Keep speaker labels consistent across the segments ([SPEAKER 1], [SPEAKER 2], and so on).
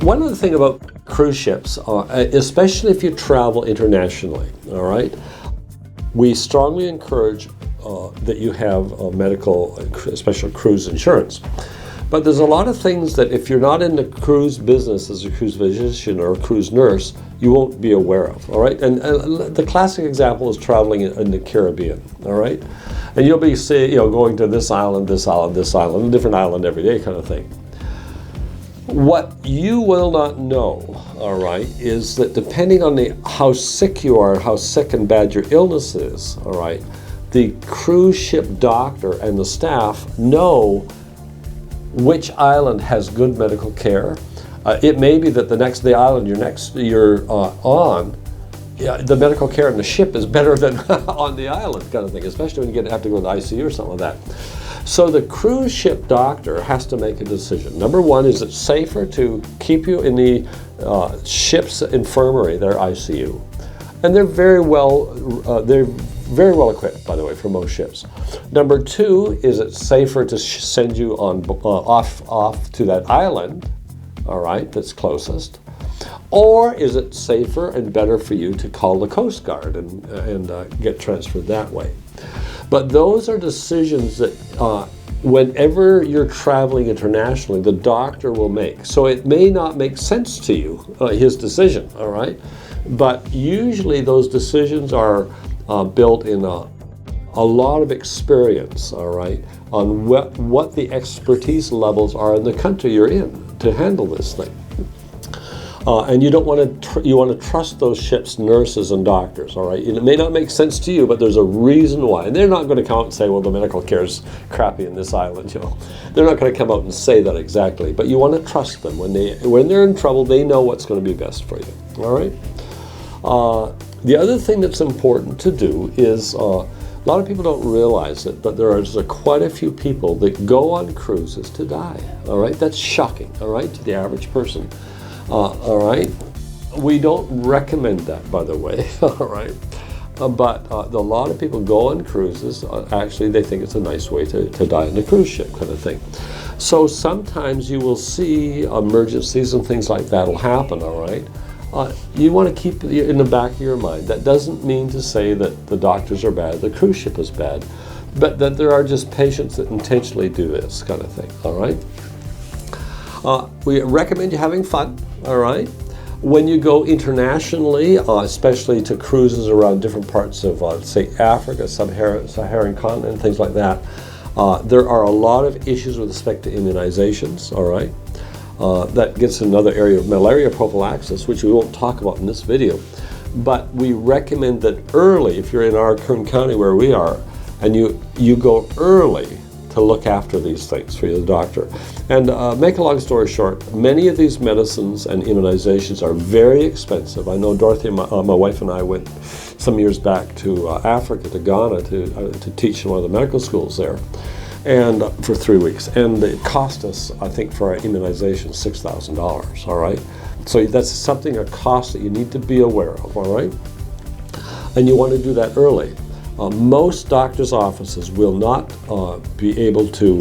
[SPEAKER 1] One other thing about cruise ships, especially if you travel internationally, all right, we strongly encourage that you have medical, special cruise insurance. But there's a lot of things that if you're not in the cruise business as a cruise physician or a cruise nurse, you won't be aware of, all right? And the classic example is traveling in the Caribbean, all right? And you'll be, say, going to this island, this island, this island, a different island every day kind of thing. What you will not know, all right, is that depending on how sick you are, how sick and bad your illness is, all right, the cruise ship doctor and the staff know which island has good medical care. It may be that the island you're on, the medical care in the ship is better than on the island kind of thing, especially when you have to go to the ICU or something like that. So the cruise ship doctor has to make a decision. Number one, is it safer to keep you in the ship's infirmary, their ICU? And they're very well equipped, by the way, for most ships. Number two, is it safer to send you on off to that island, all right, that's closest? Or is it safer and better for you to call the Coast Guard and get transferred that way? But those are decisions that whenever you're traveling internationally, the doctor will make. So it may not make sense to you, his decision, all right? But usually those decisions are built in a lot of experience, all right, on what the expertise levels are in the country you're in to handle this thing. And you don't want to, you want to trust those ships' nurses and doctors, all right? It may not make sense to you, but there's a reason why. And they're not going to come out and say, well, the medical care is crappy in this island, They're not going to come out and say that exactly, but you want to trust them. When they're in trouble, they know what's going to be best for you, all right? The other thing that's important to do is, a lot of people don't realize it, but there are quite a few people that go on cruises to die, all right? That's shocking, all right, to the average person. All right, we don't recommend that, by the way, all right, but a lot of people go on cruises. Actually, they think it's a nice way to die on a cruise ship kind of thing. So sometimes you will see emergencies and things like that will happen, all right. You want to keep it in the back of your mind. That doesn't mean to say that the doctors are bad, the cruise ship is bad, but that there are just patients that intentionally do this kind of thing, all right. We recommend you having fun, all right? When you go internationally, especially to cruises around different parts of, say, Africa, Saharan continent, things like that, there are a lot of issues with respect to immunizations, all right? That gets another area of malaria prophylaxis, which we won't talk about in this video. But we recommend that early, if you're in our Kern County where we are, and you go early to look after these things for your doctor. And make a long story short, many of these medicines and immunizations are very expensive. I know Dorothy, my wife, and I went some years back to Africa, to Ghana, to teach in one of the medical schools there, and for 3 weeks. And it cost us, I think, for our immunization, $6,000, all right? So that's something, a cost that you need to be aware of, all right? And you want to do that early. Most doctors' offices will not be able to,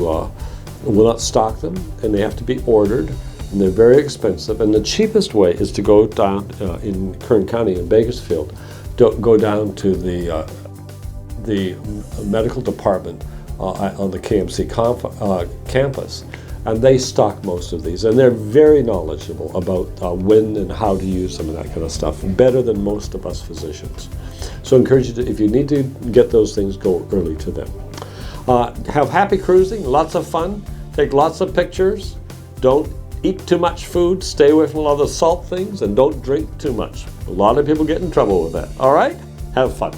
[SPEAKER 1] will not stock them, and they have to be ordered, and they're very expensive. And the cheapest way is to go down in Kern County in Bakersfield, go down to the medical department on the KMC campus, and they stock most of these, and they're very knowledgeable about when and how to use them and that kind of stuff, better than most of us physicians. So I encourage you to, if you need to get those things, go early to them. Have happy cruising, lots of fun, take lots of pictures, don't eat too much food, stay away from a lot of the salt things, and don't drink too much. A lot of people get in trouble with that, all right? Have fun.